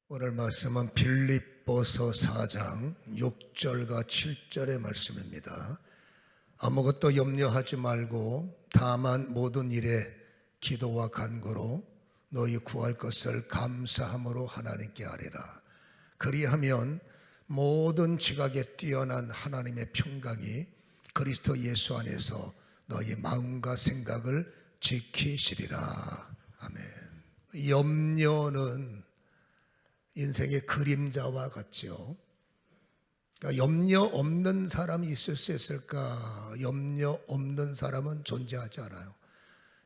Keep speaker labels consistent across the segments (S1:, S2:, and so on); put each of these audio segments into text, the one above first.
S1: 오늘 말씀은 빌립보서 4장 6절과 7절의 말씀입니다. 아무것도 염려하지 말고 다만 모든 일에 기도와 간구로 너희 구할 것을 감사함으로 하나님께 아뢰라. 그리하면 모든 지각에 뛰어난 하나님의 평강이 그리스도 예수 안에서 너희 마음과 생각을 지키시리라. 아멘. 염려는 인생의 그림자와 같죠. 그러니까 염려 없는 사람이 있을 수 있을까? 염려 없는 사람은 존재하지 않아요.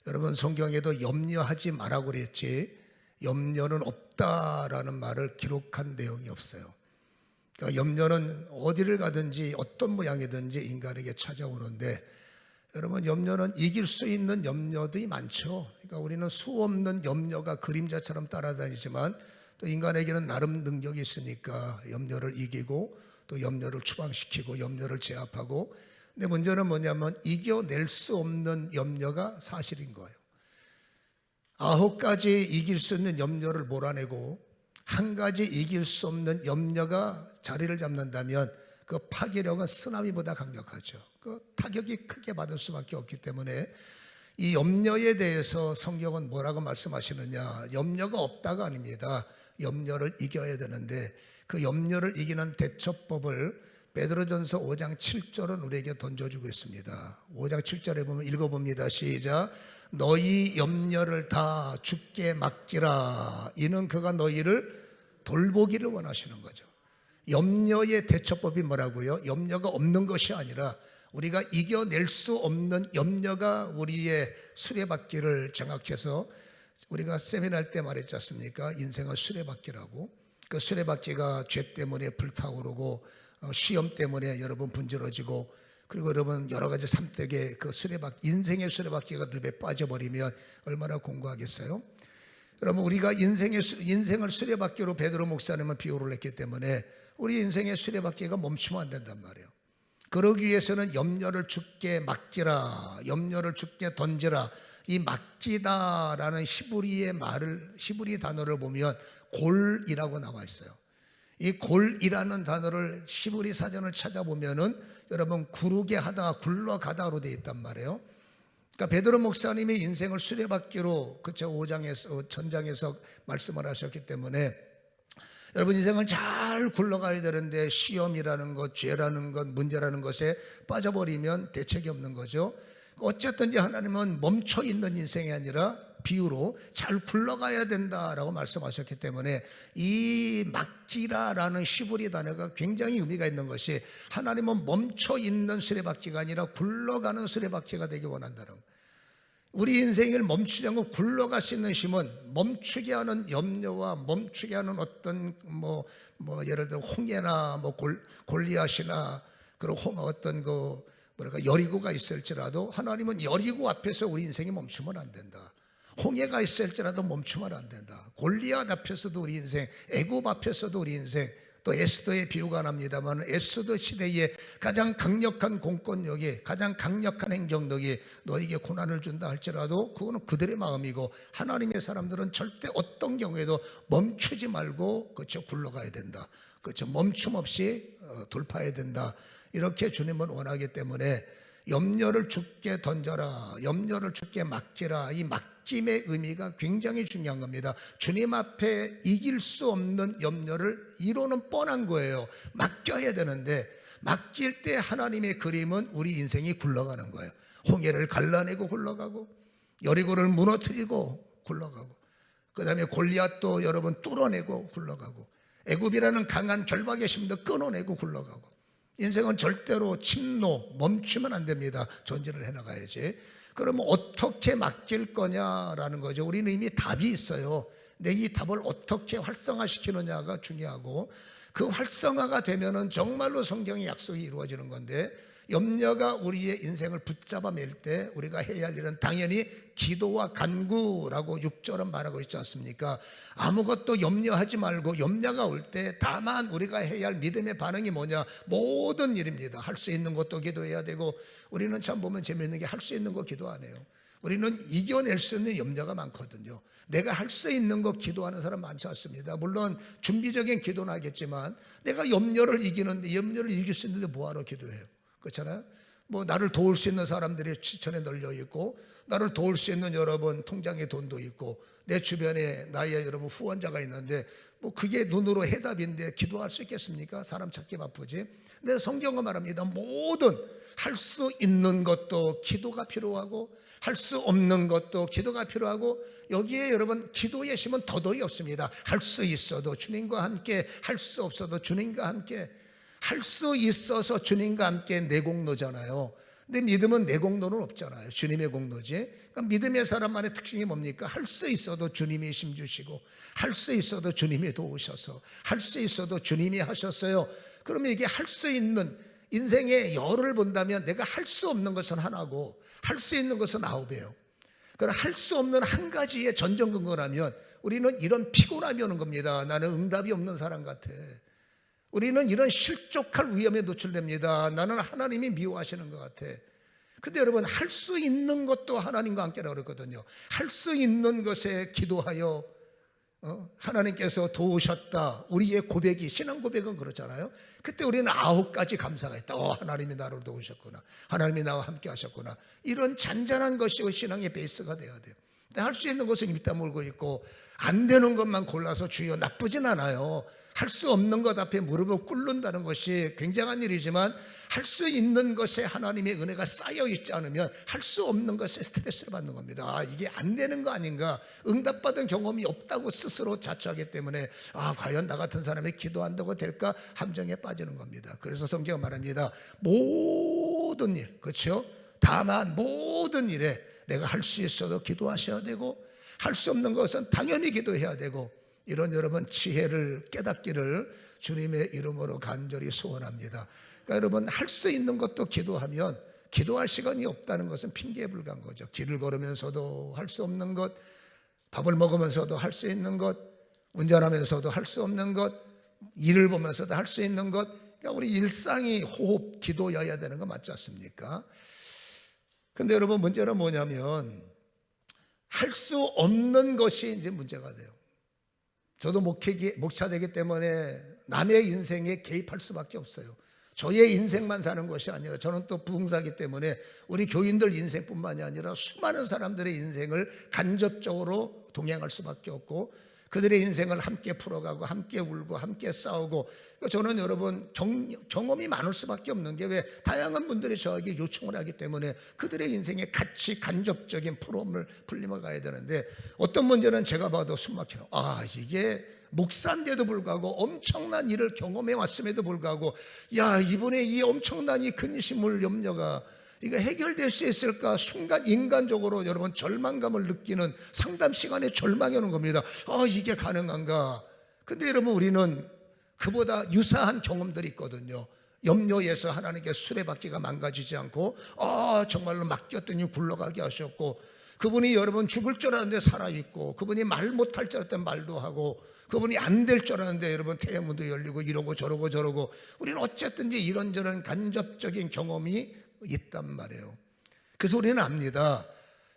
S1: 여러분, 성경에도 염려하지 말라고 그랬지 염려는 없다라는 말을 기록한 내용이 없어요. 그러니까 염려는 어디를 가든지 어떤 모양이든지 인간에게 찾아오는데, 여러분, 염려는 이길 수 있는 염려들이 많죠. 그러니까 우리는 수 없는 염려가 그림자처럼 따라다니지만 또 인간에게는 나름 능력이 있으니까 염려를 이기고 또 염려를 추방시키고 염려를 제압하고, 근데 문제는 뭐냐면 이겨낼 수 없는 염려가 사실인 거예요. 9가지 이길 수 있는 염려를 몰아내고 한 가지 이길 수 없는 염려가 자리를 잡는다면 그 파괴력은 쓰나미보다 강력하죠. 그 타격이 크게 받을 수밖에 없기 때문에 이 염려에 대해서 성경은 뭐라고 말씀하시느냐, 염려가 없다가 아닙니다. 염려를 이겨야 되는데 그 염려를 이기는 대처법을 베드로전서 5장 7절은 우리에게 던져주고 있습니다. 5장 7절에 보면 읽어봅니다. 시작. 너희 염려를 다 주께 맡기라. 이는 그가 너희를 돌보기를 원하시는 거죠. 염려의 대처법이 뭐라고요? 염려가 없는 것이 아니라 우리가 이겨낼 수 없는 염려가 우리의 수레바퀴를 장악해서, 우리가 세미나할 때 말했지 않습니까? 인생은 수레바퀴라고. 그 수레바퀴가 죄 때문에 불타오르고 시험 때문에 여러분 분질러지고, 그리고 여러분 여러 가지 삶속에 그 수레바퀴, 인생의 수레바퀴가 늪에 빠져버리면 얼마나 공고하겠어요? 여러분, 우리가 인생을 수레바퀴로 베드로 목사님은 비유를 했기 때문에 우리 인생의 수레바퀴가 멈추면 안 된단 말이에요. 그러기 위해서는 염려를 주께 맡기라, 염려를 주께 던지라. 이 맡기다라는 히브리 단어를 보면 골이라고 나와 있어요. 이 골이라는 단어를 히브리 사전을 찾아보면은 여러분 구르게 하다, 굴러가다로 되어 있단 말이에요. 그러니까 베드로 목사님이 인생을 수레바퀴로 그쵸 5장에서 전장에서 말씀을 하셨기 때문에 여러분 인생을 잘 굴러가야 되는데 시험이라는 것, 죄라는 것, 문제라는 것에 빠져버리면 대책이 없는 거죠. 어쨌든지 하나님은 멈춰있는 인생이 아니라 비유로 잘 굴러가야 된다라고 말씀하셨기 때문에 이 맡기라라는 히브리 단어가 굉장히 의미가 있는 것이, 하나님은 멈춰있는 수레바퀴가 아니라 굴러가는 수레바퀴가 되기 원한다는 거예요. 우리 인생을 멈추지 않고 굴러갈 수 있는 힘은 멈추게 하는 염려와 멈추게 하는 어떤 예를 들어 홍해나 골리앗이나 그리고 어떤 여리고가 있을지라도 하나님은 여리고 앞에서 우리 인생이 멈추면 안 된다. 홍해가 있을지라도 멈추면 안 된다. 골리앗 앞에서도 우리 인생, 애굽 앞에서도 우리 인생, 또 에스더의 비유가 납니다만 에스더 시대에 가장 강력한 공권력이, 가장 강력한 행정력이 너에게 고난을 준다 할지라도 그거는 그들의 마음이고, 하나님의 사람들은 절대 어떤 경우에도 멈추지 말고 그쵸 굴러가야 된다. 그쵸 멈춤 없이 돌파해야 된다. 이렇게 주님은 원하기 때문에 염려를 주께 던져라, 염려를 주께 맡기라. 이 맡김의 의미가 굉장히 중요한 겁니다. 주님 앞에 이길 수 없는 염려를 이론은 뻔한 거예요. 맡겨야 되는데 맡길 때 하나님의 그림은 우리 인생이 굴러가는 거예요. 홍해를 갈라내고 굴러가고, 여리고를 무너뜨리고 굴러가고, 그 다음에 골리앗도 여러분 뚫어내고 굴러가고, 애굽이라는 강한 결박의 힘도 끊어내고 굴러가고, 인생은 절대로 침노, 멈추면 안 됩니다. 전진을 해나가야지. 그러면 어떻게 맡길 거냐라는 거죠. 우리는 이미 답이 있어요. 근데 이 답을 어떻게 활성화시키느냐가 중요하고, 그 활성화가 되면은 정말로 성경의 약속이 이루어지는 건데, 염려가 우리의 인생을 붙잡아 맬 때 우리가 해야 할 일은 당연히 기도와 간구라고 6절은 말하고 있지 않습니까? 아무것도 염려하지 말고, 염려가 올 때 다만 우리가 해야 할 믿음의 반응이 뭐냐? 모든 일입니다. 할 수 있는 것도 기도해야 되고, 우리는 참 보면 재미있는 게 할 수 있는 거 기도 안 해요. 우리는 이겨낼 수 있는 염려가 많거든요. 내가 할 수 있는 거 기도하는 사람 많지 않습니다. 물론 준비적인 기도는 하겠지만 내가 염려를 이길 수 있는데 뭐하러 기도해요? 그렇잖아요. 뭐 나를 도울 수 있는 사람들이 지천에 널려 있고, 나를 도울 수 있는 여러분 통장에 돈도 있고, 내 주변에 나의 여러분 후원자가 있는데 뭐 그게 눈으로 해답인데 기도할 수 있겠습니까? 사람 찾기 바쁘지. 근데 성경은 말합니다. 모든 할 수 있는 것도 기도가 필요하고 할 수 없는 것도 기도가 필요하고, 여기에 여러분 기도의 힘은 더더이 없습니다. 할 수 있어도 주님과 함께, 할 수 없어도 주님과 함께. 할 수 있어서 주님과 함께 내 공로잖아요. 근데 믿음은 내 공로는 없잖아요. 주님의 공로지. 그러니까 믿음의 사람만의 특징이 뭡니까? 할 수 있어도 주님이 힘주시고, 할 수 있어도 주님이 도우셔서, 할 수 있어도 주님이 하셨어요. 그러면 이게 할 수 있는 인생의 열을 본다면 내가 할 수 없는 것은 하나고 할 수 있는 것은 9배요. 그러나 할 수 없는 한 가지의 전전긍긍하면 우리는 이런 피곤함이 오는 겁니다. 나는 응답이 없는 사람 같아. 우리는 이런 실족할 위험에 노출됩니다. 나는 하나님이 미워하시는 것 같아. 근데 여러분, 할 수 있는 것도 하나님과 함께라고 그랬거든요. 할 수 있는 것에 기도하여 하나님께서 도우셨다. 우리의 고백이, 신앙 고백은 그렇잖아요. 그때 우리는 9가지 감사가 있다. 하나님이 나를 도우셨구나. 하나님이 나와 함께 하셨구나. 이런 잔잔한 것이 신앙의 베이스가 돼야 돼요. 근데 할 수 있는 것은 입 다물고 있고, 안 되는 것만 골라서 주여, 나쁘진 않아요. 할 수 없는 것 앞에 무릎을 꿇는다는 것이 굉장한 일이지만, 할 수 있는 것에 하나님의 은혜가 쌓여 있지 않으면 할 수 없는 것에 스트레스를 받는 겁니다. 이게 안 되는 거 아닌가, 응답받은 경험이 없다고 스스로 자처하기 때문에 과연 나 같은 사람이 기도한다고 될까 함정에 빠지는 겁니다. 그래서 성경은 말합니다. 모든 일, 그렇죠? 다만 모든 일에 내가 할 수 있어도 기도하셔야 되고, 할 수 없는 것은 당연히 기도해야 되고, 이런 여러분 지혜를 깨닫기를 주님의 이름으로 간절히 소원합니다. 그러니까 여러분, 할 수 있는 것도 기도하면 기도할 시간이 없다는 것은 핑계에 불과한 거죠. 길을 걸으면서도 할 수 없는 것, 밥을 먹으면서도 할 수 있는 것, 운전하면서도 할 수 없는 것, 일을 보면서도 할 수 있는 것. 그러니까 우리 일상이 호흡, 기도여야 되는 거 맞지 않습니까? 근데 여러분, 문제는 뭐냐면 할 수 없는 것이 이제 문제가 돼요. 저도 목사되기 때문에 남의 인생에 개입할 수밖에 없어요. 저의 인생만 사는 것이 아니라 저는 또 부흥사이기 때문에 우리 교인들 인생뿐만이 아니라 수많은 사람들의 인생을 간접적으로 동행할 수밖에 없고, 그들의 인생을 함께 풀어가고 함께 울고 함께 싸우고. 저는 여러분 경험이 많을 수밖에 없는 게, 왜 다양한 분들이 저에게 요청을 하기 때문에 그들의 인생에 같이 간접적인 풀림을 가야 되는데, 어떤 문제는 제가 봐도 숨막히는, 이게 목사인데도 불구하고 엄청난 일을 경험해 왔음에도 불구하고, 이분의 이 엄청난 이 근심을, 염려가 이거 해결될 수 있을까? 순간 인간적으로 여러분 절망감을 느끼는 상담 시간에 절망이 오는 겁니다. 이게 가능한가? 근데 여러분, 우리는 그보다 유사한 경험들이 있거든요. 염려에서 하나님께 수레바퀴가 망가지지 않고 정말로 맡겼더니 굴러가게 하셨고, 그분이 여러분 죽을 줄 알았는데 살아있고, 그분이 말 못할 줄 알았더니 말도 하고, 그분이 안 될 줄 알았는데 여러분 태양문도 열리고, 이러고 저러고 우리는 어쨌든지 이런저런 간접적인 경험이 있단 말이에요. 그래서 우리는 압니다.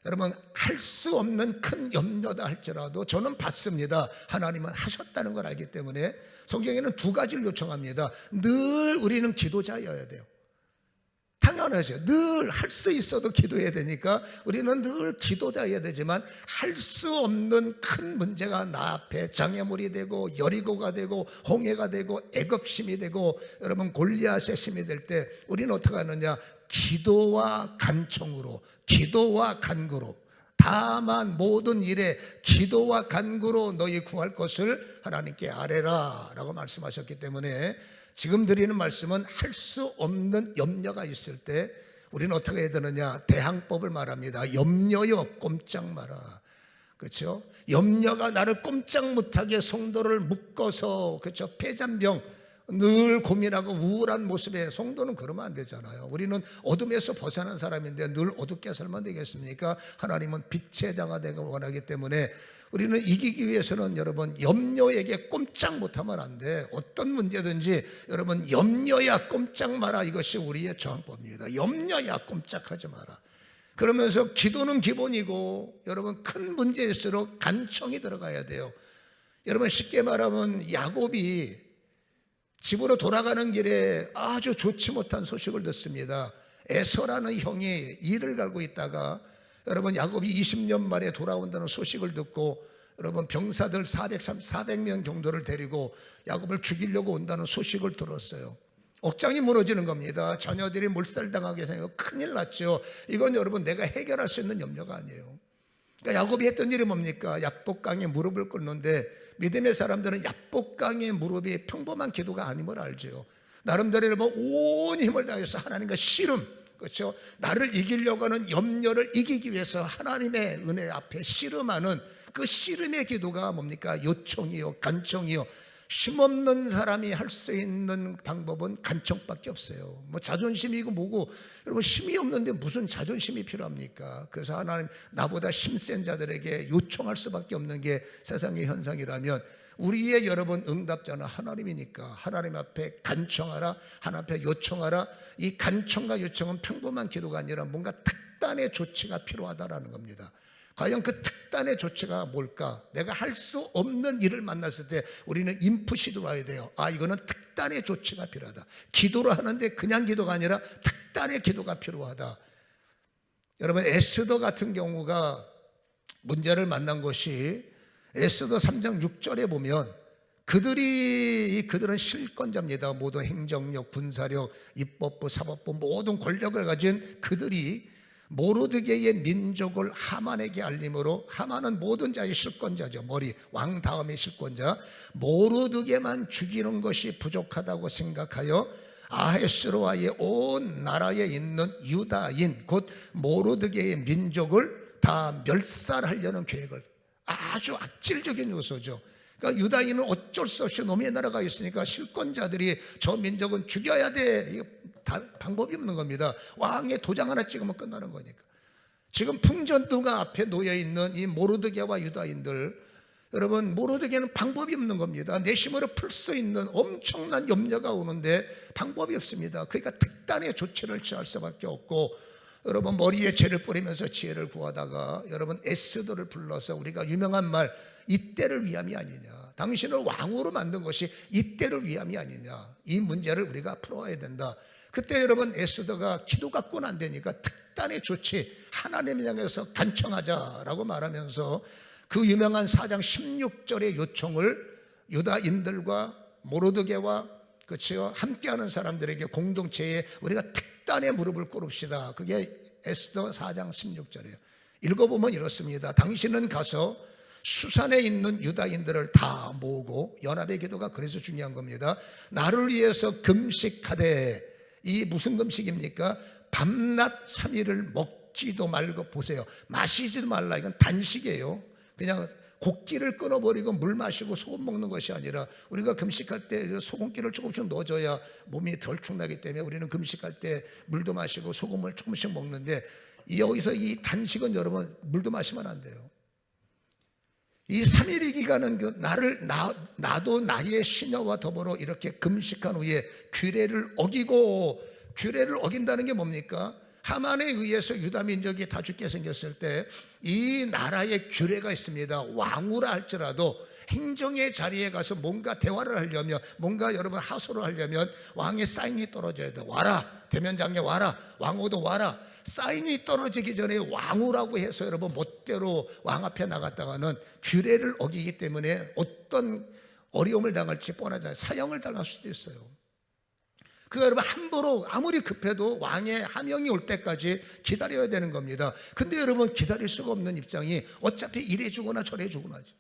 S1: 여러분, 할 수 없는 큰 염려다 할지라도 저는 받습니다. 하나님은 하셨다는 걸 알기 때문에 성경에는 2가지를 요청합니다. 늘 우리는 기도자여야 돼요. 당연하죠. 늘 할 수 있어도 기도해야 되니까 우리는 늘 기도자여야 되지만, 할 수 없는 큰 문제가 나 앞에 장애물이 되고 여리고가 되고 홍해가 되고 애굽심이 되고 여러분 골리앗의 심이 될 때 우리는 어떻게 하느냐? 기도와 간청으로, 기도와 간구로, 다만 모든 일에 기도와 간구로 너희 구할 것을 하나님께 아뢰라 라고 말씀하셨기 때문에, 지금 드리는 말씀은 할 수 없는 염려가 있을 때 우리는 어떻게 해야 되느냐? 대항법을 말합니다. 염려여 꼼짝 마라. 그렇죠? 염려가 나를 꼼짝 못하게 성도를 묶어서, 그렇죠? 폐잔병, 늘 고민하고 우울한 모습에, 성도는 그러면 안 되잖아요. 우리는 어둠에서 벗어난 사람인데 늘 어둡게 살면 되겠습니까? 하나님은 빛의 자가 되기 원하기 때문에 우리는 이기기 위해서는 여러분 염려에게 꼼짝 못하면 안 돼. 어떤 문제든지 여러분 염려야 꼼짝 마라. 이것이 우리의 저항법입니다. 염려야 꼼짝하지 마라. 그러면서 기도는 기본이고 여러분 큰 문제일수록 간청이 들어가야 돼요. 여러분 쉽게 말하면 야곱이 집으로 돌아가는 길에 아주 좋지 못한 소식을 듣습니다. 에서라는 형이 일을 갈고 있다가 여러분 야곱이 20년 만에 돌아온다는 소식을 듣고 여러분 병사들 400명 정도를 데리고 야곱을 죽이려고 온다는 소식을 들었어요. 억장이 무너지는 겁니다. 자녀들이 몰살당하게 생겨 큰일 났죠. 이건 여러분 내가 해결할 수 있는 염려가 아니에요. 그러니까 야곱이 했던 일이 뭡니까? 야복강에 무릎을 꿇는데 믿음의 사람들은 야복강의 무릎이 평범한 기도가 아님을 알죠. 나름대로 여러분 온 힘을 다해서 하나님과 씨름, 그렇죠? 나를 이기려고 하는 염려를 이기기 위해서 하나님의 은혜 앞에 씨름하는 그 씨름의 기도가 뭡니까? 요청이요, 간청이요. 힘없는 사람이 할 수 있는 방법은 간청밖에 없어요. 뭐 자존심이고 뭐고, 여러분 힘이 없는데 무슨 자존심이 필요합니까? 그래서 하나님, 나보다 힘센 자들에게 요청할 수밖에 없는 게 세상의 현상이라면 우리의 여러분 응답자는 하나님이니까 하나님 앞에 간청하라, 하나님 앞에 요청하라. 이 간청과 요청은 평범한 기도가 아니라 뭔가 특단의 조치가 필요하다라는 겁니다. 과연 그 특단의 조치가 뭘까? 내가 할 수 없는 일을 만났을 때 우리는 인풋이 들어와야 돼요. 아, 이거는 특단의 조치가 필요하다. 기도를 하는데 그냥 기도가 아니라 특단의 기도가 필요하다. 여러분 에스더 같은 경우가 문제를 만난 것이 에스더 3장 6절에 보면 그들은 실권자입니다. 모든 행정력, 군사력, 입법부, 사법부 모든 권력을 가진 그들이 모르드게의 민족을 하만에게 알림으로, 하만은 모든 자의 실권자죠. 머리, 왕 다음의 실권자. 모르드게만 죽이는 것이 부족하다고 생각하여 아하스로와의 온 나라에 있는 유다인 곧 모르드게의 민족을 다 멸살하려는 계획을, 아주 악질적인 요소죠. 그러니까 유다인은 어쩔 수 없이 놈의 나라가 있으니까 실권자들이 저 민족은 죽여야 돼. 방법이 없는 겁니다. 왕의 도장 하나 찍으면 끝나는 거니까. 지금 풍전등화 앞에 놓여있는 이 모르드게와 유다인들, 여러분 모르드게는 방법이 없는 겁니다. 내심으로 풀 수 있는 엄청난 염려가 오는데 방법이 없습니다. 그러니까 특단의 조치를 취할 수밖에 없고, 여러분 머리에 죄를 뿌리면서 지혜를 구하다가 여러분 에스더를 불러서, 우리가 유명한 말, 이때를 위함이 아니냐, 당신을 왕으로 만든 것이 이때를 위함이 아니냐, 이 문제를 우리가 풀어야 된다. 그때 여러분 에스더가 기도 갖고는 안 되니까 특단의 조치, 하나님을 향해서 간청하자라고 말하면서 그 유명한 4장 16절의 요청을 유다인들과 모르드게와 그렇죠, 함께하는 사람들에게 공동체에 우리가 특단의 무릎을 꿇읍시다. 그게 에스더 4장 16절이에요. 읽어보면 이렇습니다. 당신은 가서 수산에 있는 유다인들을 다 모으고, 연합의 기도가 그래서 중요한 겁니다. 나를 위해서 금식하되, 이 무슨 금식입니까? 밤낮 3일을 먹지도 말고, 보세요, 마시지도 말라. 이건 단식이에요. 그냥 곡기를 끊어버리고 물 마시고 소금 먹는 것이 아니라, 우리가 금식할 때 소금기를 조금씩 넣어줘야 몸이 덜 축나기 때문에 우리는 금식할 때 물도 마시고 소금을 조금씩 먹는데, 여기서 이 단식은 여러분 물도 마시면 안 돼요. 이 3일의 기간은 나도 나의 시녀와 더불어 이렇게 금식한 후에 규례를 어기고, 규례를 어긴다는 게 뭡니까? 하만에 의해서 유다 민족이 다 죽게 생겼을 때 이 나라에 규례가 있습니다. 왕후라 할지라도 행정의 자리에 가서 뭔가 대화를 하려면, 뭔가 여러분 하소를 하려면 왕의 사인이 떨어져야 돼. 와라, 대면장에 와라, 왕후도 와라. 사인이 떨어지기 전에 왕후라고 해서 여러분 멋대로 왕 앞에 나갔다가는 규례를 어기기 때문에 어떤 어려움을 당할지 뻔하잖아요. 사형을 당할 수도 있어요. 그러니까 여러분 함부로 아무리 급해도 왕의 하명이 올 때까지 기다려야 되는 겁니다. 근데 여러분 기다릴 수가 없는 입장이 어차피 이래 주거나 저래 주거나죠.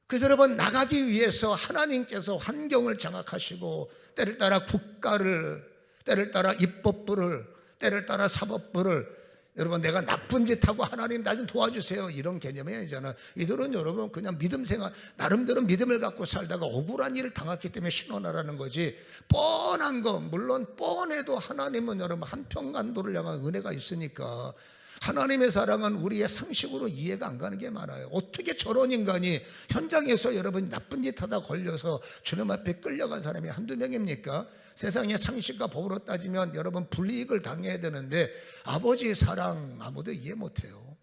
S1: 그래서 여러분 나가기 위해서 하나님께서 환경을 장악하시고, 때를 따라 국가를, 때를 따라 입법부를, 때를 따라 사법부를, 여러분 내가 나쁜 짓 하고 하나님 나 좀 도와주세요, 이런 개념이 아니잖아. 이들은 여러분 그냥 믿음 생활, 나름대로 믿음을 갖고 살다가 억울한 일을 당했기 때문에 신원하라는 거지, 뻔한 거, 물론 뻔해도 하나님은 여러분 한평간도를 향한 은혜가 있으니까, 하나님의 사랑은 우리의 상식으로 이해가 안 가는 게 많아요. 어떻게 저런 인간이 현장에서 여러분 나쁜 짓 하다 걸려서 주님 앞에 끌려간 사람이 한두 명입니까? 세상의 상식과 법으로 따지면 여러분 불이익을 당해야 되는데 아버지의 사랑 아무도 이해 못해요.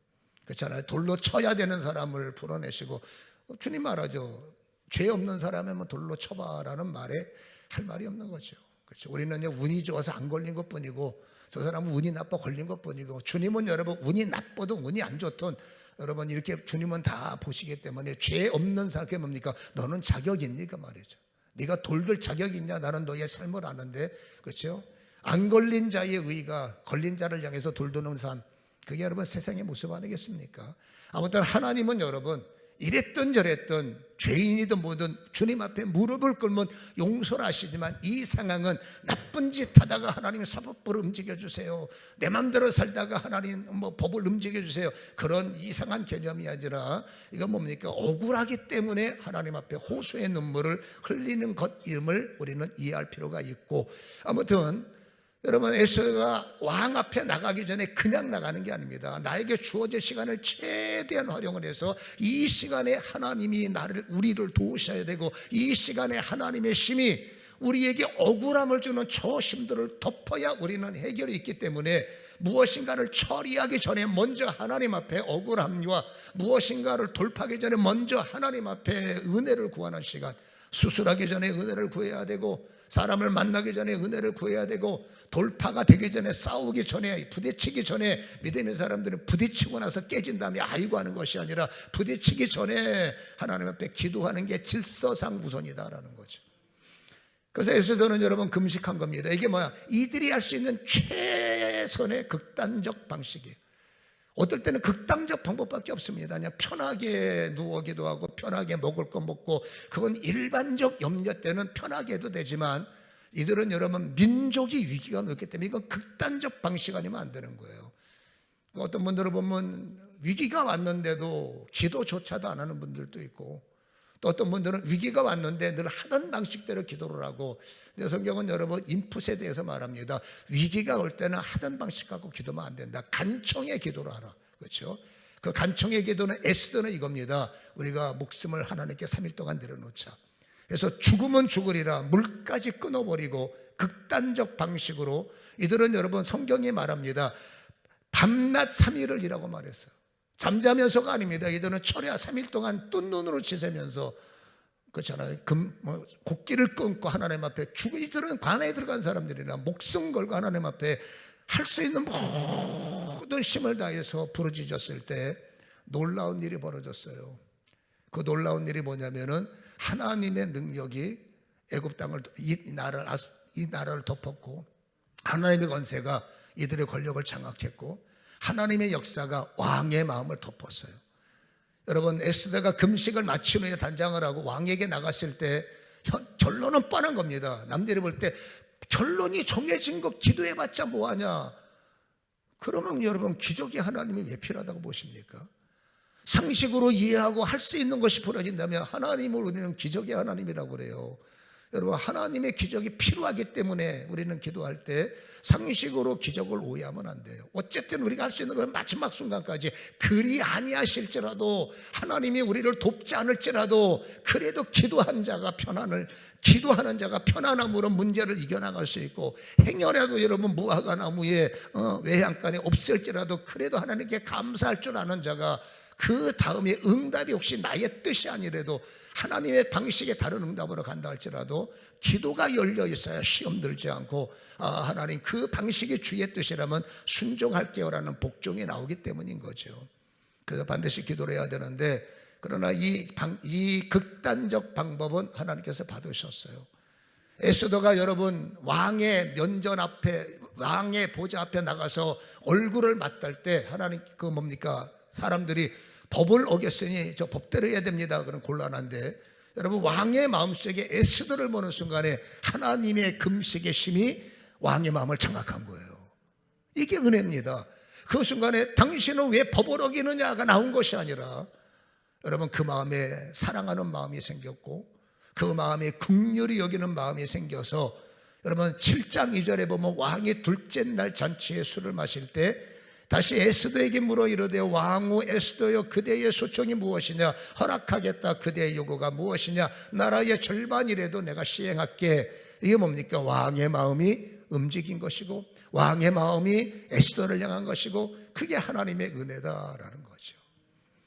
S1: 그렇잖아요. 돌로 쳐야 되는 사람을 풀어내시고, 주님 말하죠. 죄 없는 사람이면 돌로 쳐봐라는 말에 할 말이 없는 거죠. 그렇죠. 우리는 운이 좋아서 안 걸린 것뿐이고, 저 사람은 운이 나빠 걸린 것뿐이고, 주님은 여러분 운이 나빠도 운이 안 좋든 여러분 이렇게 주님은 다 보시기 때문에 죄 없는 사람이 뭡니까? 너는 자격 있니까 말이죠. 네가 돌들 자격 있냐? 나는 너의 삶을 아는데, 그렇죠? 안 걸린 자의 의가 걸린 자를 향해서 돌도는 삶, 그게 여러분 세상의 모습 아니겠습니까? 아무튼 하나님은 여러분 이랬든 저랬든 죄인이든 뭐든 주님 앞에 무릎을 꿇으면 용서를 하시지만, 이 상황은 나쁜 짓 하다가 하나님의 사법부를 움직여주세요, 내 마음대로 살다가 하나님 법을 움직여주세요, 그런 이상한 개념이 아니라 이건 뭡니까? 억울하기 때문에 하나님 앞에 호소의 눈물을 흘리는 것임을 우리는 이해할 필요가 있고, 아무튼 여러분 에스더가 왕 앞에 나가기 전에 그냥 나가는 게 아닙니다. 나에게 주어질 시간을 최대한 활용을 해서 이 시간에 하나님이 우리를 도우셔야 되고, 이 시간에 하나님의 심이 우리에게 억울함을 주는 저 심들을 덮어야 우리는 해결이 있기 때문에, 무엇인가를 처리하기 전에 먼저 하나님 앞에 억울함과 무엇인가를 돌파하기 전에 먼저 하나님 앞에 은혜를 구하는 시간, 수술하기 전에 은혜를 구해야 되고, 사람을 만나기 전에 은혜를 구해야 되고, 돌파가 되기 전에, 싸우기 전에, 부딪히기 전에, 믿음의 사람들은 부딪히고 나서 깨진 다음에 아이고 하는 것이 아니라 부딪히기 전에 하나님 앞에 기도하는 게 질서상 우선이다라는 거죠. 그래서 에스더는 여러분 금식한 겁니다. 이게 뭐야? 이들이 할 수 있는 최선의 극단적 방식이에요. 어떨 때는 극단적 방법밖에 없습니다. 그냥 편하게 누워 기도하고 편하게 먹을 거 먹고, 그건 일반적 염려 때는 편하게 해도 되지만, 이들은 여러분 민족이 위기가 놓였기 때문에 이건 극단적 방식 아니면 안 되는 거예요. 어떤 분들을 보면 위기가 왔는데도 기도조차도 안 하는 분들도 있고, 또 어떤 분들은 위기가 왔는데 늘 하던 방식대로 기도를 하고, 근데 성경은 여러분 인풋에 대해서 말합니다. 위기가 올 때는 하던 방식 갖고 기도하면 안 된다. 간청의 기도를 하라. 그렇죠? 그 간청의 기도는 에스더는 이겁니다. 우리가 목숨을 하나님께 3일 동안 내려놓자. 그래서 죽으면 죽으리라 물까지 끊어버리고 극단적 방식으로, 이들은 여러분 성경이 말합니다. 밤낮 3일을 일하고 말했어요. 잠자면서가 아닙니다. 이들은 철야 3일 동안 뜬 눈으로 지새면서, 그렇잖아요. 곡기를 끊고 하나님 앞에, 이들은 관에 들어간 사람들이라 목숨 걸고 하나님 앞에 할 수 있는 모든 힘을 다해서 부르짖었을 때 놀라운 일이 벌어졌어요. 그 놀라운 일이 뭐냐면은 하나님의 능력이 애굽 땅을, 이 나라를 덮었고, 하나님의 권세가 이들의 권력을 장악했고, 하나님의 역사가 왕의 마음을 덮었어요. 여러분 에스더가 금식을 마친 후에 단장을 하고 왕에게 나갔을 때 결론은 뻔한 겁니다. 남들이 볼 때 결론이 정해진 거 기도해봤자 뭐하냐? 그러면 여러분 기적이 하나님이 왜 필요하다고 보십니까? 상식으로 이해하고 할 수 있는 것이 벌어진다면 하나님을 우리는 기적의 하나님이라고 그래요. 여러분 하나님의 기적이 필요하기 때문에 우리는 기도할 때 상식으로 기적을 오해하면 안 돼요. 어쨌든 우리가 할 수 있는 건 마지막 순간까지, 그리 아니하실지라도, 하나님이 우리를 돕지 않을지라도, 그래도 기도하는 자가 편안함으로 문제를 이겨나갈 수 있고, 행여라도 여러분 무화과 나무에 외양간에 없을지라도 그래도 하나님께 감사할 줄 아는 자가, 그 다음에 응답이 혹시 나의 뜻이 아니라도 하나님의 방식에 다른 응답으로 간다 할지라도 기도가 열려 있어야 시험 들지 않고, 하나님 그 방식이 주의 뜻이라면 순종할게요 라는 복종이 나오기 때문인 거죠. 그래서 반드시 기도를 해야 되는데, 그러나 이 극단적 방법은 하나님께서 받으셨어요. 에스더가 여러분 왕의 면전 앞에, 왕의 보좌 앞에 나가서 얼굴을 맞댈 때 하나님 사람들이 법을 어겼으니 저 법대로 해야 됩니다. 그런 곤란한데, 여러분 왕의 마음속에 에스더를 보는 순간에 하나님의 금식의 심이 왕의 마음을 장악한 거예요. 이게 은혜입니다. 그 순간에 당신은 왜 법을 어기느냐가 나온 것이 아니라, 여러분 그 마음에 사랑하는 마음이 생겼고, 그 마음에 긍휼히 여기는 마음이 생겨서, 여러분 7장 2절에 보면 왕이 둘째 날 잔치에 술을 마실 때 다시 에스더에게 물어 이르되, 왕후 에스더여, 그대의 소청이 무엇이냐? 허락하겠다. 그대의 요구가 무엇이냐? 나라의 절반이라도 내가 시행할게. 이게 뭡니까? 왕의 마음이 움직인 것이고 왕의 마음이 에스더를 향한 것이고 그게 하나님의 은혜다라는 거죠.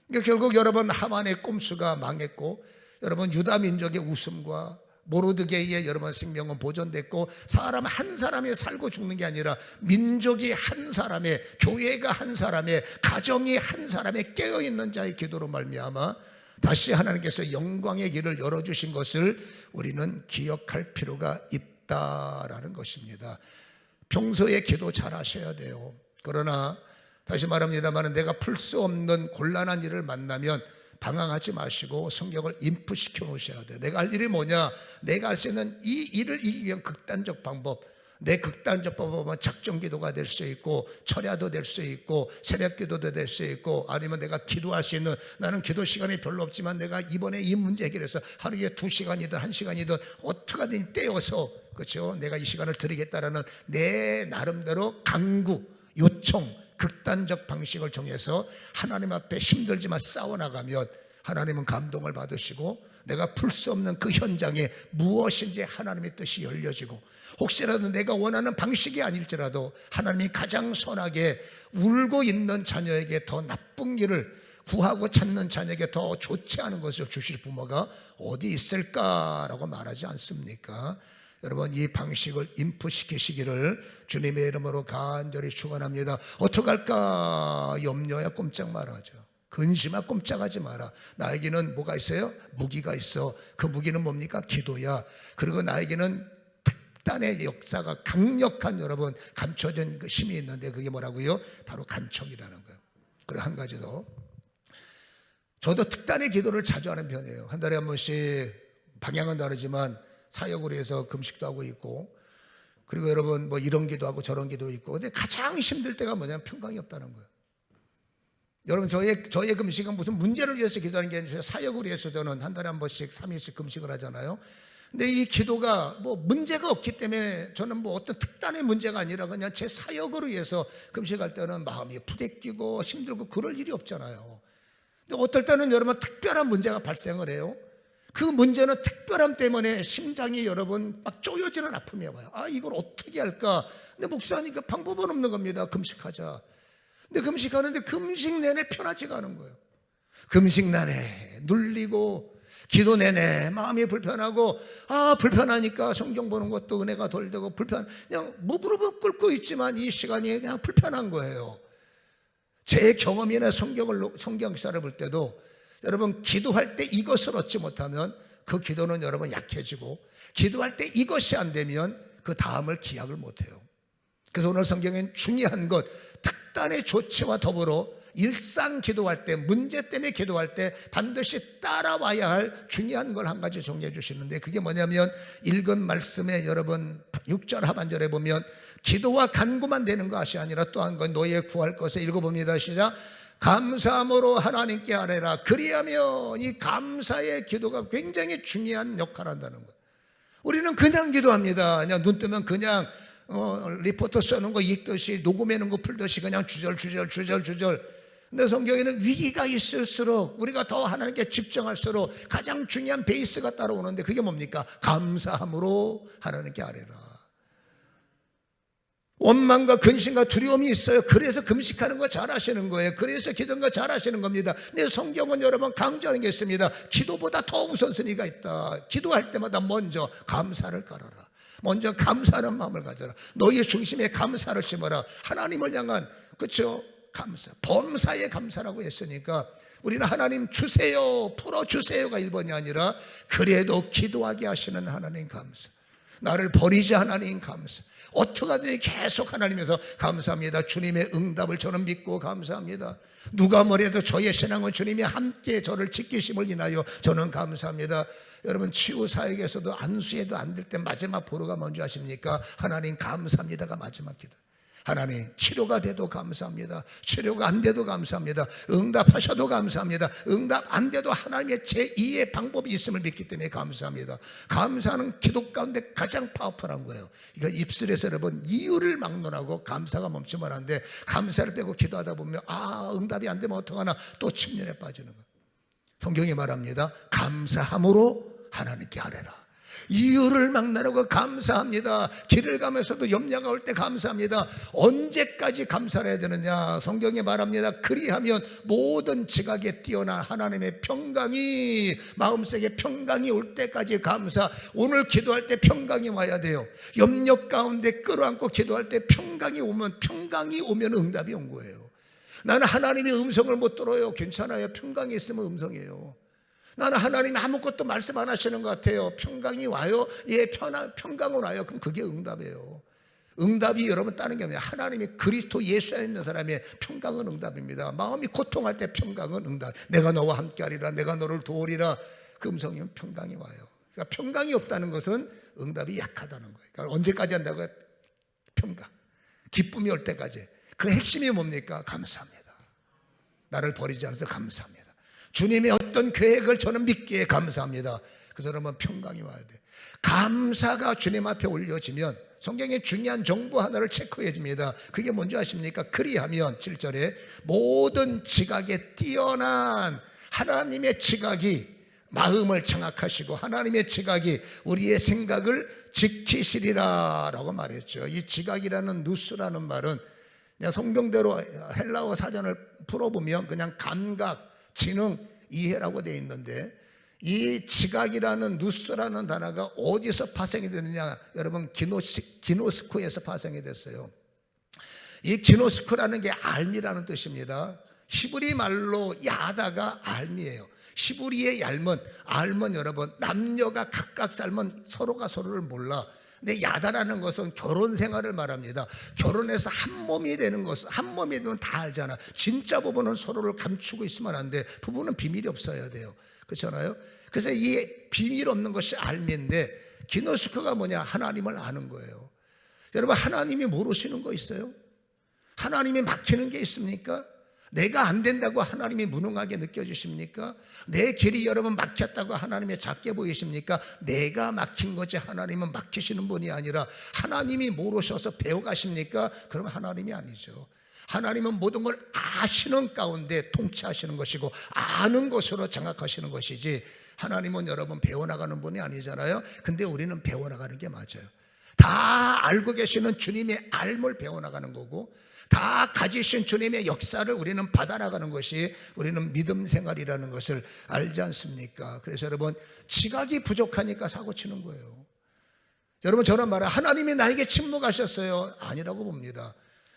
S1: 그러니까 결국 여러분 하만의 꼼수가 망했고 여러분 유다 민족의 웃음과 모르드게의 여러분 생명은 보존됐고 사람 한 사람이 살고 죽는 게 아니라 민족이 한 사람의, 교회가 한 사람의, 가정이 한 사람의 깨어있는 자의 기도로 말미암아 다시 하나님께서 영광의 길을 열어주신 것을 우리는 기억할 필요가 있다라는 것입니다. 평소에 기도 잘 하셔야 돼요. 그러나 다시 말합니다만 내가 풀 수 없는 곤란한 일을 만나면 방황하지 마시고 성경을 인풋시켜 놓으셔야 돼요. 내가 할 일이 뭐냐? 내가 할 수 있는 이 일을 이기기 위한 극단적 방법, 내 극단적 방법은 작정 기도가 될 수 있고 철야도 될 수 있고 새벽 기도도 될 수 있고 아니면 내가 기도할 수 있는, 나는 기도 시간이 별로 없지만 내가 이번에 이 문제 해결해서 하루에 2시간이든 1시간이든 어떻게든 떼어서, 그렇죠? 내가 이 시간을 드리겠다라는 내 나름대로 강구, 요청, 극단적 방식을 정해서 하나님 앞에 힘들지만 싸워나가면 하나님은 감동을 받으시고 내가 풀 수 없는 그 현장에 무엇인지 하나님의 뜻이 열려지고, 혹시라도 내가 원하는 방식이 아닐지라도 하나님이 가장 선하게 울고 있는 자녀에게 더 나쁜 길을, 구하고 찾는 자녀에게 더 좋지 않은 것을 주실 부모가 어디 있을까라고 말하지 않습니까? 여러분 이 방식을 인풋시키시기를 주님의 이름으로 간절히 축원합니다. 어떡할까 염려야 꼼짝 말아죠. 근심아 꼼짝하지 마라. 나에게는 뭐가 있어요? 무기가 있어. 그 무기는 뭡니까? 기도야. 그리고 나에게는 특단의 역사가 강력한 여러분 감춰진 그 힘이 있는데 그게 뭐라고요? 바로 간청이라는 거예요. 그리고 한 가지 더, 저도 특단의 기도를 자주 하는 편이에요. 한 달에 한 번씩, 방향은 다르지만 사역으로 해서 금식도 하고 있고, 그리고 여러분 뭐 이런 기도하고 저런 기도 있고, 근데 가장 힘들 때가 뭐냐면 평강이 없다는 거예요. 여러분 저의 금식은 무슨 문제를 위해서 기도하는 게 아니라 사역을 위해서 저는 한 달에 한 번씩 3일씩 금식을 하잖아요. 근데 이 기도가 뭐 문제가 없기 때문에 저는 뭐 어떤 특단의 문제가 아니라 그냥 제 사역으로 위해서 금식할 때는 마음이 부대끼고 힘들고 그럴 일이 없잖아요. 근데 어떨 때는 여러분 특별한 문제가 발생을 해요. 그 문제는 특별함 때문에 심장이 여러분 막 쪼여지는 아픔이 와요. 아, 이걸 어떻게 할까? 근데 목사님 그 방법은 없는 겁니다. 금식하자. 근데 금식하는데 금식 내내 편하지가 않은 거예요. 금식 내내 눌리고 기도 내내 마음이 불편하고, 불편하니까 성경 보는 것도 은혜가 덜 되고 그냥 무릎을 꿇고 있지만 이 시간이 그냥 불편한 거예요. 제 경험이나 성경 기사를 볼 때도 여러분 기도할 때 이것을 얻지 못하면 그 기도는 여러분 약해지고, 기도할 때 이것이 안 되면 그 다음을 기약을 못해요. 그래서 오늘 성경엔 중요한 것, 특단의 조치와 더불어 일상 기도할 때, 문제 때문에 기도할 때 반드시 따라와야 할 중요한 걸 한 가지 정리해 주시는데, 그게 뭐냐면 읽은 말씀에 여러분 6절 하반절에 보면 기도와 간구만 되는 것이 아니라 또 한 건 너희의 구할 것을 읽어봅니다. 시작. 감사함으로 하나님께 아뢰라. 그리하면 이 감사의 기도가 굉장히 중요한 역할을 한다는 거예요. 우리는 그냥 기도합니다. 그냥 눈 뜨면 그냥 리포트 써는 거 읽듯이, 녹음해놓은 거 풀듯이 그냥 주절. 근데 성경에는 위기가 있을수록 우리가 더 하나님께 집중할수록 가장 중요한 베이스가 따라오는데 그게 뭡니까? 감사함으로 하나님께 아뢰라. 원망과 근심과 두려움이 있어요. 그래서 금식하는 거 잘하시는 거예요. 그래서 기도하는 거 잘하시는 겁니다. 근데 성경은 여러분 강조하는 게 있습니다. 기도보다 더 우선순위가 있다. 기도할 때마다 먼저 감사를 깔아라. 먼저 감사하는 마음을 가져라. 너희의 중심에 감사를 심어라. 하나님을 향한, 그렇죠? 감사, 범사에 감사라고 했으니까 우리는 하나님 주세요, 풀어주세요가 1번이 아니라 그래도 기도하게 하시는 하나님 감사, 나를 버리지 하나님 감사, 어떻게 하든지 계속 하나님에서 감사합니다. 주님의 응답을 저는 믿고 감사합니다. 누가 뭐래도 저의 신앙은 주님이 함께 저를 지키심을 인하여 저는 감사합니다. 여러분 치유사역에서도 안수해도 안 될 때 마지막 보루가 뭔지 아십니까? 하나님 감사합니다가 마지막 기도. 하나님 치료가 돼도 감사합니다. 치료가 안 돼도 감사합니다. 응답하셔도 감사합니다. 응답 안 돼도 하나님의 제2의 방법이 있음을 믿기 때문에 감사합니다. 감사는 기도 가운데 가장 파워풀한 거예요. 이거 입술에서 여러분 이유를 막론하고 감사가 멈추면 안 돼. 감사를 빼고 기도하다 보면 응답이 안 되면 어떡하나 또 침륜에 빠지는 거예요. 성경이 말합니다. 감사함으로 하나님께 아뢰라. 이유를 막나라고 감사합니다. 길을 가면서도 염려가 올 때 감사합니다. 언제까지 감사를 해야 되느냐? 성경에 말합니다. 그리하면 모든 지각에 뛰어난 하나님의 평강이, 마음속에 평강이 올 때까지 감사. 오늘 기도할 때 평강이 와야 돼요. 염려 가운데 끌어안고 기도할 때 평강이 오면 응답이 온 거예요. 나는 하나님의 음성을 못 들어요. 괜찮아요. 평강이 있으면 음성이에요. 나는 하나님이 아무것도 말씀 안 하시는 것 같아요. 평강이 와요? 예, 평강은 와요. 그럼 그게 응답이에요. 응답이 여러분 다른 게 아니라 하나님이 그리스도 예수 안에 있는 사람의 평강은 응답입니다. 마음이 고통할 때 평강은 응답. 내가 너와 함께하리라, 내가 너를 도우리라. 그 음성이면 평강이 와요. 그러니까 평강이 없다는 것은 응답이 약하다는 거예요. 그러니까 언제까지 한다고요? 평강. 기쁨이 올 때까지. 그 핵심이 뭡니까? 감사합니다. 나를 버리지 않아서 감사합니다. 주님의 어떤 계획을 저는 믿기에 감사합니다. 그래서 여러분 평강이 와야 돼. 감사가 주님 앞에 올려지면 성경에 중요한 정보 하나를 체크해 줍니다. 그게 뭔지 아십니까? 그리하면 7절에 모든 지각에 뛰어난 하나님의 지각이 마음을 장악하시고 하나님의 지각이 우리의 생각을 지키시리라 라고 말했죠. 이 지각이라는 누스라는 말은 그냥 성경대로 헬라어 사전을 풀어보면 그냥 감각, 지능, 이해라고 되어 있는데 이 지각이라는 누스라는 단어가 어디서 파생이 되느냐? 여러분 기노스코에서 파생이 됐어요. 이 기노스코라는 게 알미라는 뜻입니다. 히브리 말로 야다가 알미예요. 히브리의 알면 여러분 남녀가 각각 살면 서로가 서로를 몰라. 근데 야다라는 것은 결혼 생활을 말합니다. 결혼해서 한 몸이 되는 것은, 한 몸이 되면 다 알잖아. 진짜 부부는 서로를 감추고 있으면 안 돼. 부부는 비밀이 없어야 돼요. 그렇잖아요. 그래서 이 비밀 없는 것이 알미인데 기노스코가 뭐냐? 하나님을 아는 거예요. 여러분 하나님이 모르시는 거 있어요? 하나님이 막히는 게 있습니까? 내가 안 된다고 하나님이 무능하게 느껴지십니까? 내 길이 여러분 막혔다고 하나님이 작게 보이십니까? 내가 막힌 거지 하나님은 막히시는 분이 아니라 하나님이 모르셔서 배워가십니까? 그럼 하나님이 아니죠. 하나님은 모든 걸 아시는 가운데 통치하시는 것이고 아는 것으로 장악하시는 것이지 하나님은 여러분 배워나가는 분이 아니잖아요. 근데 우리는 배워나가는 게 맞아요. 다 알고 계시는 주님의 알을 배워나가는 거고 다 가지신 주님의 역사를 우리는 받아나가는 것이 우리는 믿음 생활이라는 것을 알지 않습니까? 그래서 여러분 지각이 부족하니까 사고치는 거예요. 여러분 저는 말해요. 하나님이 나에게 침묵하셨어요. 아니라고 봅니다.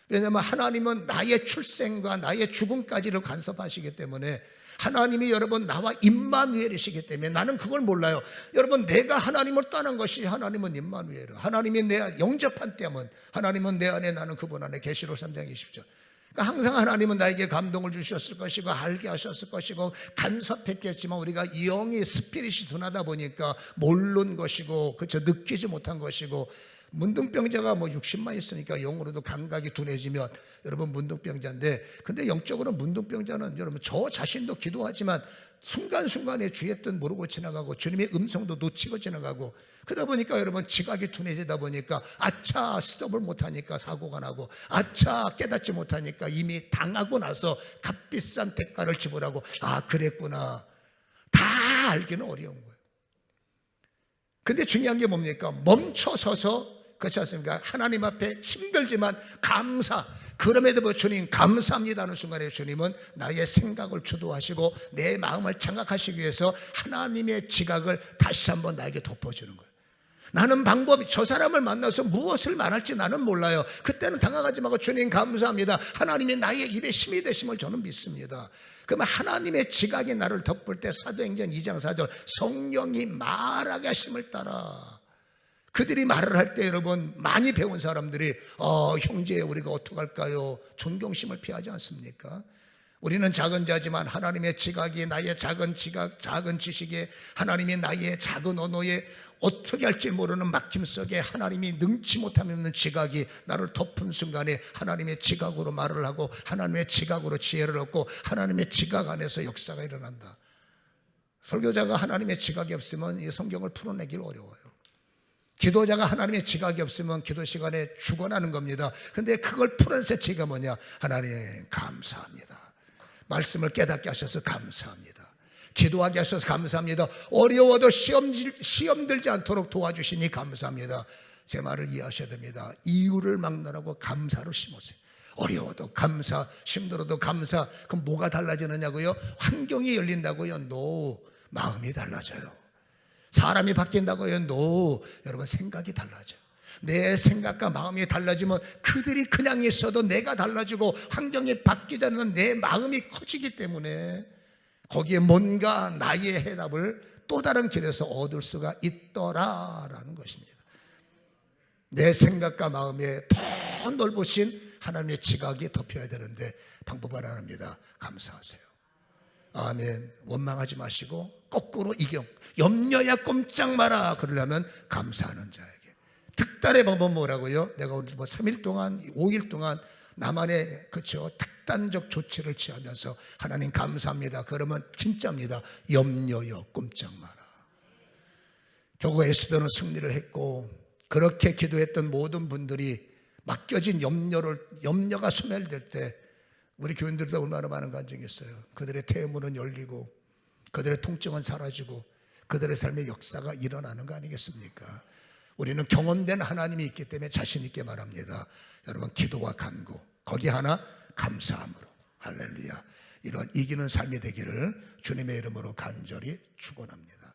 S1: 왜냐하면 하나님은 나의 출생과 나의 죽음까지를 간섭하시기 때문에 하나님이 여러분 나와 임마누엘이시기 때문에 나는 그걸 몰라요. 여러분 내가 하나님을 떠난 것이 하나님은 임마누엘. 하나님이 내 영접한 때면 하나님은 내 안에 나는 그분 안에 계시록 3장 20절. 그러니까 항상 하나님은 나에게 감동을 주셨을 것이고 알게 하셨을 것이고 간섭했겠지만 우리가 영이 스피릿이 둔하다 보니까 모르는 것이고 그저 느끼지 못한 것이고 문둥병자가 뭐 60만 있으니까 영으로도 감각이 둔해지면 여러분 문둥병자인데 근데 영적으로 문둥병자는 여러분 저 자신도 기도하지만 순간순간에 주의 뜻 모르고 지나가고 주님의 음성도 놓치고 지나가고 그러다 보니까 여러분 지각이 둔해지다 보니까 아차 스톱을 못하니까 사고가 나고 아차 깨닫지 못하니까 이미 당하고 나서 값비싼 대가를 지불하고 아 그랬구나 다 알기는 어려운 거예요. 근데 중요한 게 뭡니까? 멈춰서서 그렇지 않습니까? 하나님 앞에 힘들지만 감사. 그럼에도 불구하고 주님 감사합니다 하는 순간에 주님은 나의 생각을 주도하시고 내 마음을 장악하시기 위해서 하나님의 지각을 다시 한번 나에게 덮어주는 거예요. 나는 방법이 저 사람을 만나서 무엇을 말할지 나는 몰라요. 그때는 당황하지 말고 주님 감사합니다. 하나님이 나의 입에 힘이 되심을 저는 믿습니다. 그러면 하나님의 지각이 나를 덮을 때 사도행전 2장 4절 성령이 말하게 하심을 따라 그들이 말을 할 때 여러분 많이 배운 사람들이 형제 우리가 어떡할까요? 존경심을 피하지 않습니까? 우리는 작은 자지만 하나님의 지각이 나의 작은 지각, 작은 지식에 하나님이 나의 작은 언어에 어떻게 할지 모르는 막힘 속에 하나님이 능치 못함이 없는 지각이 나를 덮은 순간에 하나님의 지각으로 말을 하고 하나님의 지각으로 지혜를 얻고 하나님의 지각 안에서 역사가 일어난다. 설교자가 하나님의 지각이 없으면 이 성경을 풀어내기 어려워요. 기도자가 하나님의 지각이 없으면 기도 시간에 죽어나는 겁니다. 근데 그걸 푸는 세치가 뭐냐? 하나님 감사합니다. 말씀을 깨닫게 하셔서 감사합니다. 기도하게 하셔서 감사합니다. 어려워도 시험 들지 않도록 도와주시니 감사합니다. 제 말을 이해하셔야 됩니다. 이유를 막론하고 감사로 심으세요. 어려워도 감사, 힘들어도 감사. 그럼 뭐가 달라지느냐고요? 환경이 열린다고요? No. 마음이 달라져요. 사람이 바뀐다고요? No. 여러분, 생각이 달라져요. 내 생각과 마음이 달라지면 그들이 그냥 있어도 내가 달라지고 환경이 바뀌지 않는 내 마음이 커지기 때문에 거기에 뭔가 나의 해답을 또 다른 길에서 얻을 수가 있더라라는 것입니다. 내 생각과 마음에 더 넓으신 하나님의 지각이 덮여야 되는데 방법 하나입니다. 감사하세요. 아멘. 원망하지 마시고 거꾸로 이경, 염려야 꼼짝 마라. 그러려면 감사하는 자에게. 특단의 방법은 뭐라고요? 내가 오늘 3일 동안 5일 동안 나만의 특단적 조치를 취하면서 하나님 감사합니다. 그러면 진짜입니다. 염려여 꼼짝 마라. 결국 에스더는 승리를 했고, 그렇게 기도했던 모든 분들이 맡겨진 염려가 소멸될 때 우리 교인들도 얼마나 많은 간증이 있어요. 그들의 태문은 열리고 그들의 통증은 사라지고 그들의 삶의 역사가 일어나는 거 아니겠습니까? 우리는 경험된 하나님이 있기 때문에 자신 있게 말합니다. 여러분, 기도와 간구, 거기 하나 감사함으로, 할렐루야, 이런 이기는 삶이 되기를 주님의 이름으로 간절히 축원합니다.